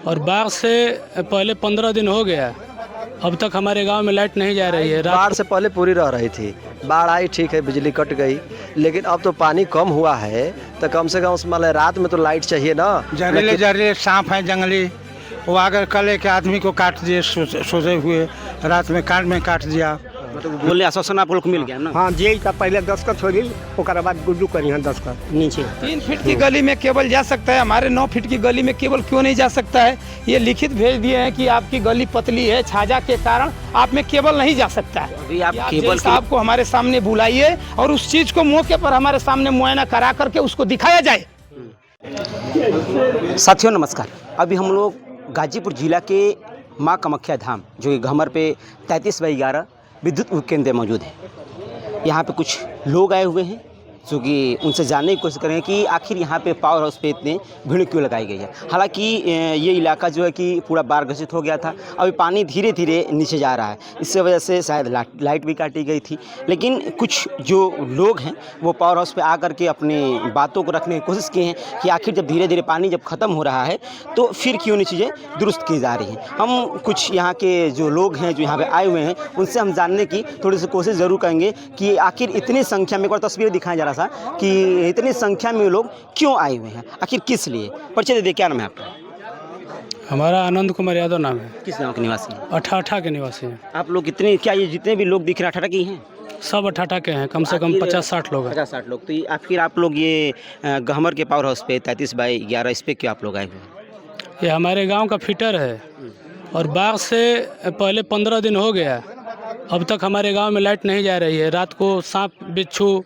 और बाढ़ से पहले 15 दिन हो गया, अब तक हमारे गांव में लाइट नहीं जा रही है। बाढ़ से पहले पूरी रह रही थी, बाढ़ आई ठीक है, बिजली कट गई, लेकिन अब तो पानी कम हुआ है तो कम से कम मतलब रात में तो लाइट चाहिए ना। जहरीले सांप हैं जंगली, वो अगर कल एक आदमी को काट दिए सोते हुए, रात में काट दिया। मतलब बोले आश्वासन आप लोग को मिल गया ना? हाँ जी, तब पहले दस्खत हो गई, ओकरा बाद गुड्डू करी हैं दस्खत नीचे। 3 फीट की गली में केवल जा सकता है, हमारे 9 फीट की गली में केवल क्यों नहीं जा सकता है? ये लिखित भेज दिए हैं कि आपकी गली पतली है, छाजा के कारण आप में केबल नहीं जा सकता है। अभी आप केबल साहब को हमारे सामने बुलाइए और उस चीज को मौके पर हमारे सामने मुआयना करा करके उसको दिखाया जाए। साथियों नमस्कार, अभी हम लोग गाजीपुर जिला के माँ कामाख्या धाम जो कि घमर पे 33/11 विद्युत उपकेंद्र मौजूद है। यहाँ पे कुछ लोग आए हुए हैं जो कि उनसे जानने की कोशिश करेंगे कि आखिर यहाँ पे पावर हाउस पे इतने भीड़ क्यों लगाई गई है। हालांकि ये इलाका जो है कि पूरा बाढ़ ग्रसित हो गया था, अभी पानी धीरे धीरे नीचे जा रहा है, इससे वजह से शायद लाइट भी काटी गई थी। लेकिन कुछ जो लोग हैं वो पावर हाउस पे आकर के अपनी बातों को रखने की कोशिश की हैं कि आखिर जब धीरे धीरे पानी जब ख़त्म हो रहा है तो फिर क्यों नहीं चीज़ें दुरुस्त की जा रही हैं। हम कुछ यहाँ के जो लोग हैं जो यहाँ पर आए हुए हैं उनसे हम जानने की थोड़ी सी कोशिश ज़रूर करेंगे कि आखिर इतनी संख्या में, एक बार तस्वीरें दिखाया जा रहा था कि इतनी संख्या में लोग क्यों आए हुए हैं, आखिर किस लिए। परिचय दे दे, क्या नाम है आपका? हमारा आनंद कुमार यादव नाम है। किस गांव के निवासी हैं? अठाठा के निवासी हैं। आप लोग कितने, क्या ये जितने भी लोग दिख रहे हैं अठाठा के ही हैं? सब अठाठा के हैं, कम से कम 50-60 लोग हैं। 50-60 लोग। तो ये आखिर आप लोग ये घमर के पावर हाउस पे 33/11 इस पे क्यों आप लोग आए हुए हैं? ये हमारे गांव का फिटर है और बाढ़ से पहले 15 दिन हो गया, अब तक हमारे गांव में लाइट नहीं जा रही है। रात को सांप बिच्छू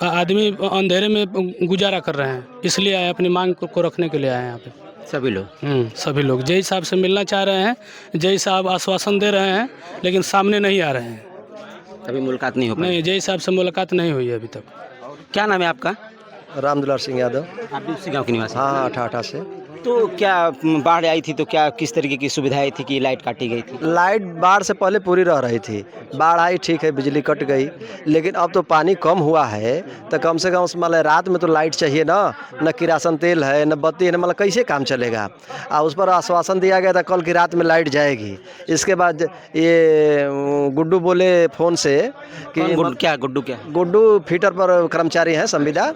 आदमी अंधेरे में गुजारा कर रहे हैं, इसलिए आए, अपनी मांग को रखने के लिए आए हैं यहाँ पे सभी लोग। सभी लोग जय साहब से मिलना चाह रहे हैं। जय साहब आश्वासन दे रहे हैं लेकिन सामने नहीं आ रहे हैं। अभी मुलाकात नहीं हो पाई? नहीं, जय साहब से मुलाकात नहीं हुई है अभी तक। क्या नाम है आपका? रामदुलार सिंह यादव। आप भी उसी गाँव के निवासी? हाँ, अठाठा से। तो क्या बाढ़ आई थी तो क्या किस तरीके की सुविधाएं थी कि लाइट काटी गई थी? लाइट बाढ़ से पहले पूरी रह रही थी, बाढ़ आई ठीक है, बिजली कट गई, लेकिन अब तो पानी कम हुआ है तो कम से कम मतलब रात में तो लाइट चाहिए ना। न किरासन तेल है, न बत्ती है, न मतलब कैसे काम चलेगा। उस पर आश्वासन दिया गया था कल की रात में लाइट जाएगी। इसके बाद ये गुड्डू बोले फ़ोन से कि गुड्डू गुड्डू फीटर पर कर्मचारी हैं संविदा।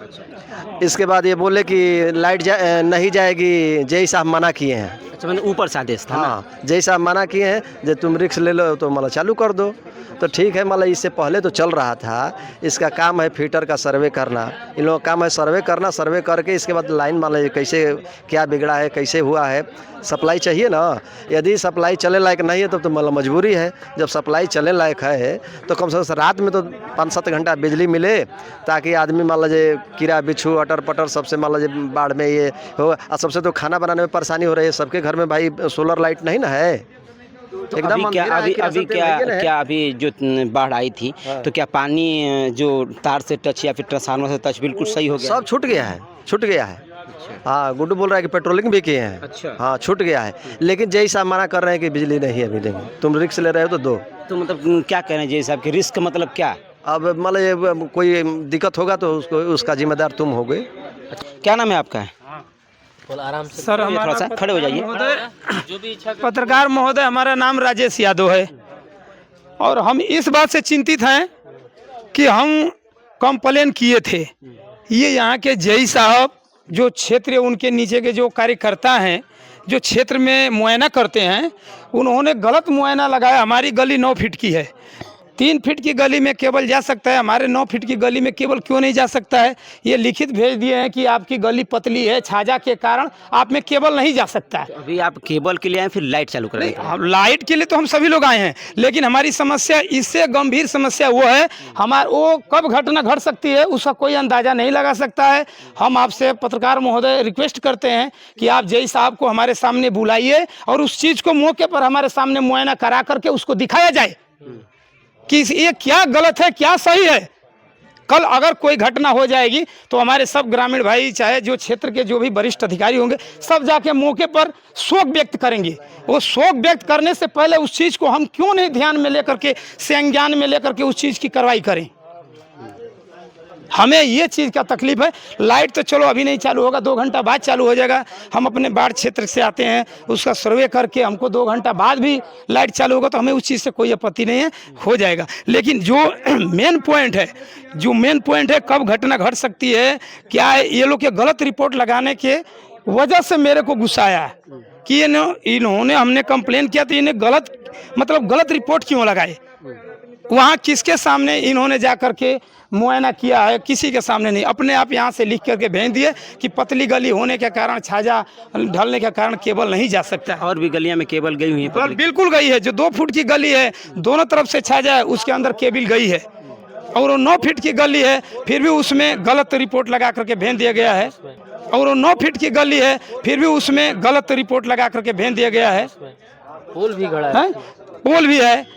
इसके बाद ये बोले कि लाइट नहीं जाएगी, जय साहब मना किए हैं। अच्छा, मैंने ऊपर से आदेश था? हाँ, जय साहब मना किए हैं, जब तुम रिक्स ले लो तो मतलब चालू कर दो। तो ठीक है, मतलब इससे पहले तो चल रहा था। इसका काम है फीटर का सर्वे करना, इन लोगों का काम है सर्वे करना। सर्वे करके इसके बाद लाइन मतलब कैसे क्या बिगड़ा है, कैसे हुआ है, सप्लाई चाहिए ना। यदि सप्लाई चले लायक नहीं है तब तो मतलब मजबूरी है। जब सप्लाई चले लायक है तो कम से कम रात में तो 5-7 घंटा बिजली मिले, ताकि आदमी मान लीजिए कीड़ा बिच्छू अटर पटर सबसे मान लीजिए बाढ़ में ये हो। और सबसे तो खाना बनाने में परेशानी हो रही है सबके घर में भाई, सोलर लाइट नहीं ना है। तो अभी क्या अभी जो बाढ़ आई थी तो क्या पानी जो तार से टच या फिर ट्रांसफार्मर से टच बिल्कुल सही हो गया? सब छूट गया है। हाँ, गुड्डू बोल रहा है कि पेट्रोलिंग भी किए हैं। अच्छा। हाँ, छूट गया है, लेकिन जय साहब मना कर रहे हैं कि बिजली नहीं है मिलेंगे, तुम रिस्क ले रहे हो तो दो। तो मतलब क्या कह रहे हैं जय साहब कि रिस्क मतलब क्या? अब मतलब कोई दिक्कत होगा तो उसका जिम्मेदार तुम हो गए। क्या नाम है आपका? आराम से सर, थोड़ा सा खड़े हो जाइए। पत्रकार महोदय, हमारा नाम राजेश यादव है और हम इस बात से चिंतित हैं कि हम कंप्लेन किए थे। ये यहाँ के जय साहब जो क्षेत्र उनके नीचे के जो कार्यकर्ता हैं जो क्षेत्र में मुआयना करते हैं, उन्होंने गलत मुआयना लगाया। हमारी गली 9 फीट की है, 3 फीट की गली में केबल जा सकता है, हमारे 9 फीट की गली में केबल क्यों नहीं जा सकता है? ये लिखित भेज दिए हैं कि आपकी गली पतली है, छाजा के कारण आप में केबल नहीं जा सकता है। अभी आप केबल के लिए आए फिर लाइट चालू कर रहे हैं? लाइट के लिए तो हम सभी लोग आए हैं, लेकिन हमारी समस्या, इससे गंभीर समस्या वो है, वो कब घटना घट सकती है उसका कोई अंदाज़ा नहीं लगा सकता है। हम आपसे पत्रकार महोदय रिक्वेस्ट करते हैं कि आप जय साहब को हमारे सामने बुलाइए और उस चीज़ को मौके पर हमारे सामने मुआयना करा करके उसको दिखाया जाए कि ये क्या गलत है क्या सही है। कल अगर कोई घटना हो जाएगी तो हमारे सब ग्रामीण भाई, चाहे जो क्षेत्र के जो भी वरिष्ठ अधिकारी होंगे, सब जाके मौके पर शोक व्यक्त करेंगे। वो शोक व्यक्त करने से पहले उस चीज़ को हम क्यों नहीं ध्यान में लेकर के, संज्ञान में लेकर के उस चीज़ की कार्रवाई करें। हमें ये चीज़ का तकलीफ है। लाइट तो चलो अभी नहीं चालू होगा, 2 घंटा बाद चालू हो जाएगा। हम अपने बाढ़ क्षेत्र से आते हैं, उसका सर्वे करके हमको 2 घंटा बाद भी लाइट चालू होगा तो हमें उस चीज़ से कोई आपत्ति नहीं है, हो जाएगा। लेकिन जो मेन पॉइंट है कब घटना घट सकती है, क्या है, ये लोग के गलत रिपोर्ट लगाने के वजह से मेरे को गुस्सा आया है कि इन्होंने हमने कंप्लेन किया तो इन्हें गलत रिपोर्ट क्यों लगाए। वहाँ किसके सामने इन्होंने जा करके मुआयना किया है, किसी के सामने नहीं। अपने आप यहाँ से लिख करके भेज दिए कि पतली गली होने के कारण, छाजा ढलने के कारण केबल नहीं जा सकता। और भी गलियां में केबल गई हुई है पर बिल्कुल गई है। जो 2 फुट की गली है, दोनों तरफ से छाजा है, उसके अंदर केबल गई है। और वो 9 फीट की गली है, फिर भी उसमें गलत रिपोर्ट लगा करके भेज दिया गया है। और वो 9 फीट की गली है, फिर भी उसमें गलत रिपोर्ट लगा करके भेज दिया गया है। पोल भी गड़ा है, पोल भी है।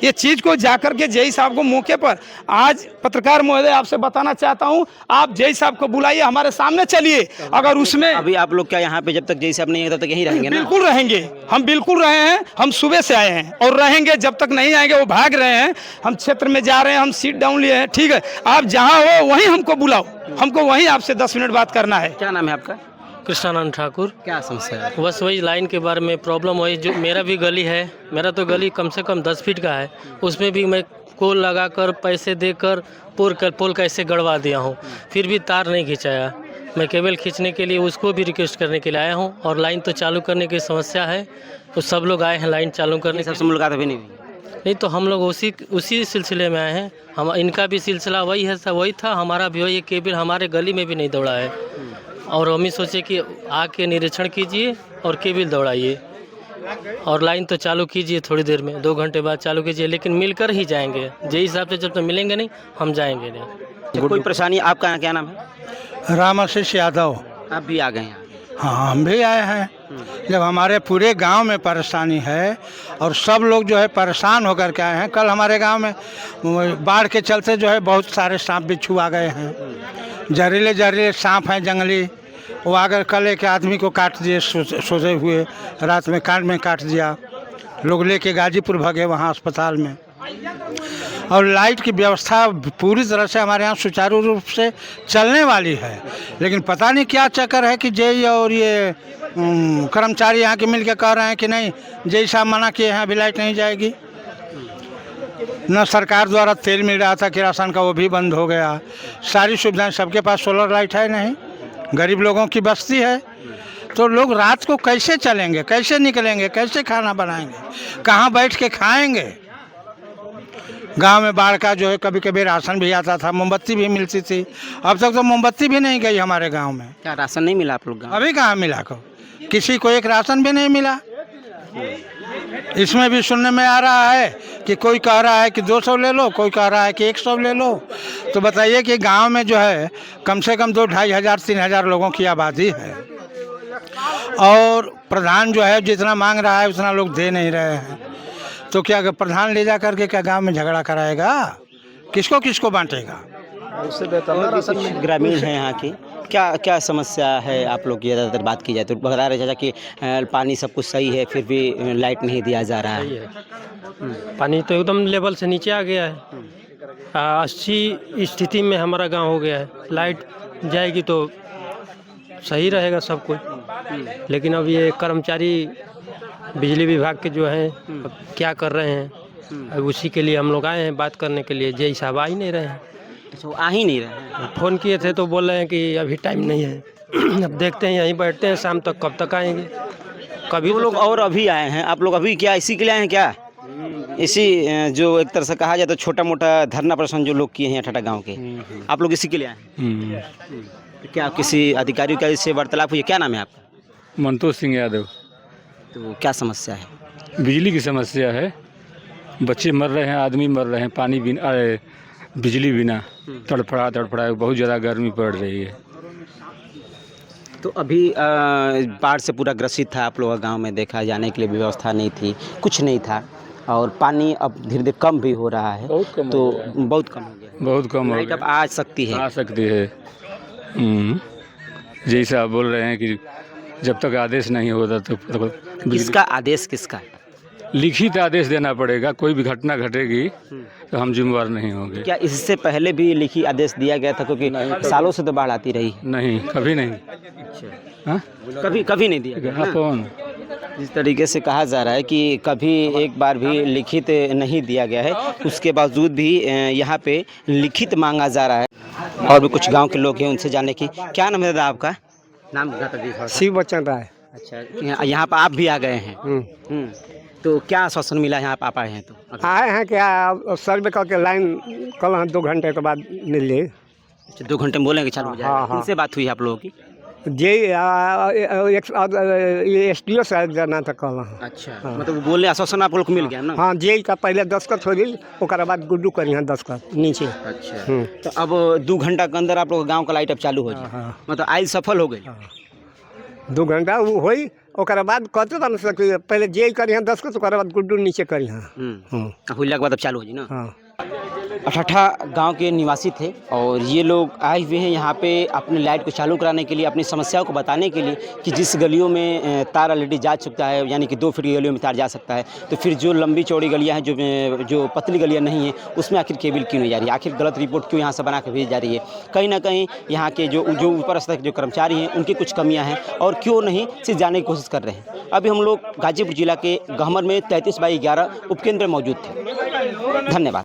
ये चीज को जाकर के जेई साहब को मौके पर, आज पत्रकार महोदय आपसे बताना चाहता हूं, आप जेई साहब को बुलाइए, हमारे सामने चलिए। अगर उसमें अभी आप लोग क्या यहाँ पे जब तक जेई साहब नहीं है तब तक यहीं रहेंगे ना? बिल्कुल रहेंगे, हम बिल्कुल रहे हैं। हम सुबह से आए हैं और रहेंगे जब तक नहीं आएंगे। वो भाग रहे हैं, हम क्षेत्र में जा रहे हैं, हम सीट डाउन लिए हैं। ठीक है, आप जहाँ हो वहीं हमको बुलाओ, हमको वहीं आपसे 10 मिनट बात करना है। क्या नाम है आपका? कृष्णानंद ठाकुर। क्या समस्या है? बस वही लाइन के बारे में प्रॉब्लम वही, जो मेरा भी गली है, मेरा तो गली कम से कम 10 फीट का है, उसमें भी मैं कोल लगाकर पैसे देकर पोल कैसे गड़वा दिया हूँ, फिर भी तार नहीं खिंचाया। मैं केबल खींचने के लिए उसको भी रिक्वेस्ट करने के लिए आया हूँ। और लाइन तो चालू करने की समस्या है, तो सब लोग आए हैं लाइन चालू करने। सबसे मुलाकात अभी नहीं हुई? नहीं तो हम लोग उसी सिलसिले में आए हैं। हम इनका भी सिलसिला वही है, वही था, हमारा भी वही। केबल हमारे गली में भी नहीं दौड़ा है, और हम ही सोचे कि आके निरीक्षण कीजिए और केबल दौड़ाइए और लाइन तो चालू कीजिए थोड़ी देर में, 2 घंटे बाद चालू कीजिए, लेकिन मिलकर ही जाएंगे। जेई हिसाब से जब तक मिलेंगे नहीं, हम जाएंगे नहीं। कोई परेशानी? आपका क्या नाम है? रामाशीष यादव। आप भी आ गए यहाँ? हाँ, हम भी आए हैं। जब हमारे पूरे गांव में परेशानी है और सब लोग जो है परेशान होकर के आए हैं। कल हमारे गांव में बाढ़ के चलते जो है बहुत सारे सांप बिच्छू आ गए हैं, जहरीले सांप हैं जंगली। वो आकर कल एक आदमी को काट दिए, सोते हुए रात में काट दिया। लोग लेके गाजीपुर भागे वहाँ अस्पताल में। और लाइट की व्यवस्था पूरी तरह से हमारे यहाँ सुचारू रूप से चलने वाली है, लेकिन पता नहीं क्या चक्कर है कि जेई और ये कर्मचारी यहाँ के मिल के कह रहे हैं कि नहीं, जेई साहब मना किए हैं, अभी लाइट नहीं जाएगी। न सरकार द्वारा तेल मिल रहा था किरासन का, वो भी बंद हो गया। सारी सुविधाएं, सबके पास सोलर लाइट है नहीं, गरीब लोगों की बस्ती है। तो लोग रात को कैसे चलेंगे, कैसे निकलेंगे, कैसे खाना बनाएंगे, कहाँ बैठ के खाएंगे। गांव में बाढ़ का जो है कभी कभी राशन भी आता था, मोमबत्ती भी मिलती थी। अब तक तो मोमबत्ती भी नहीं गई हमारे गांव में। क्या राशन नहीं मिला आप लोग गाँव? अभी कहाँ मिला को, किसी को एक राशन भी नहीं मिला। इसमें भी सुनने में आ रहा है कि कोई कह रहा है कि 200 ले लो, कोई कह रहा है कि 100 ले लो। तो बताइए कि गांव में जो है कम से कम 2-2.5 हज़ार 3 हज़ार लोगों की आबादी है, और प्रधान जो है जितना मांग रहा है उतना लोग दे नहीं रहे हैं। तो क्या प्रधान ले जा करके क्या गांव में झगड़ा कराएगा, किसको किसको बांटेगा? ग्रामीण है यहाँ की, क्या समस्या है आप लोग की? ज़्यादातर बात की जाए तो बता रहे चाचा कि पानी सब कुछ सही है, फिर भी लाइट नहीं दिया जा रहा है। पानी तो एकदम लेवल से नीचे आ गया है। 80 स्थिति में हमारा गांव हो गया है। लाइट जाएगी तो सही रहेगा सब कुछ, लेकिन अब ये कर्मचारी बिजली विभाग के जो हैं अब क्या कर रहे हैं, अब उसी के लिए हम लोग आए हैं बात करने के लिए। जेई साहब आ ही नहीं रहे हैं। अच्छा, आ ही नहीं रहे हैं? फ़ोन किए थे तो बोल रहे हैं कि अभी टाइम नहीं है। अब देखते हैं, यहीं बैठते हैं, शाम तक कब तक आएंगे। कभी वो लोग और अभी आए हैं, आप लोग अभी क्या इसी के लिए आए हैं क्या? इसी जो एक तरह से कहा जाए तो छोटा मोटा धरना प्रदर्शन जो लोग किए हैं ठट्टा गाँव के, आप लोग इसी के लिए आए हैं? क्या किसी अधिकारी का इससे वार्तालाप हुई? क्या नाम है आपका? मंतोष सिंह यादव। तो क्या समस्या है? बिजली की समस्या है, बच्चे मर रहे हैं, आदमी मर रहे हैं, पानी बिना, बिजली बिना तड़फड़ा बहुत ज़्यादा गर्मी पड़ रही है। तो अभी बाढ़ से पूरा ग्रसित था आप लोग का गाँव में, देखा जाने के लिए व्यवस्था नहीं थी, कुछ नहीं था, और पानी अब धीरे धीरे कम भी हो रहा है। बहुत कम तो हो गया। बहुत कम हो गया। बहुत कम हो लाइट गया। अब आ सकती है? आ सकती है। जैसा आप बोल रहे हैं कि जब तक आदेश नहीं होता तो किसका आदेश? किसका? लिखित आदेश देना पड़ेगा। कोई भी घटना घटेगी तो हम जिम्मेवार नहीं होंगे। क्या इससे पहले भी लिखी आदेश दिया गया था, क्योंकि सालों से तो बाढ़ आती रही? नहीं, कभी नहीं। हाँ? कभी कभी नहीं दिया गया हाँ, ना? कौन? जिस तरीके से कहा जा रहा है कि कभी एक बार भी लिखित नहीं दिया गया है, उसके बावजूद भी यहाँ पे लिखित मांगा जा रहा है। और भी कुछ गांव के लोग हैं, उनसे जानने की। क्या नाम है दादा आपका? नाम बता दीजिए थोड़ा सा। शिव बच्चन राय। अच्छा, यहाँ पर आप भी आ गए हैं। तो क्या आश्वासन मिला यहाँ पर आप आए हैं तो? आए हैं क्या सर्वे करके लाइन कल 2 घंटे के बाद मिल जाए। अच्छा, 2 घंटे में बोलेंगे चालू हो जाएगा। हाँ, हाँ। किनसे बात हुई आप लोगों की? जे SDO साहब जाना था कल। अच्छा, मतलब बोले आश्वासन आप लोग को मिल गया ना? हाँ, जे का पहले दस्खत हो गई, ओकरा बाद गुड्डू करी हैं दस्खत नीचे। अच्छा, तो अब 2 घंटा के अंदर आप लोग गांव का लाइट अब चालू हो जाए, हाँ। मतलब आज सफल हो गई। 2 घंटा वो होई, ओकरा बाद कहते बन सकते पहले जे करी हैं दस्खत, ओकरा बाद गुड्डू नीचे करी हैं। हुई के बाद अब चालू हो जी ना? हाँ। अठठा गांव के निवासी थे और ये लोग आए हुए हैं यहाँ पे अपने लाइट को चालू कराने के लिए, अपनी समस्याओं को बताने के लिए कि जिस गलियों में तार ऑलरेडी जा चुका है, यानी कि 2 फीट की गलियों में तार जा सकता है, तो फिर जो लंबी चौड़ी गलियाँ हैं, जो पतली गलियाँ नहीं हैं, उसमें आखिर केबल क्यों नहीं जा रही है? आखिर गलत रिपोर्ट क्यों यहाँ से बना के भेजी जा रही है? कहीं ना कहीं यहाँ के जो ऊपर स्तर के जो कर्मचारी हैं, उनकी कुछ कमियाँ हैं और क्यों नहीं सिर्फ जाने की कोशिश कर रहे हैं। अभी हम लोग गाजीपुर जिला के गहमर में 33/11 उपकेंद्र में मौजूद थे। धन्यवाद।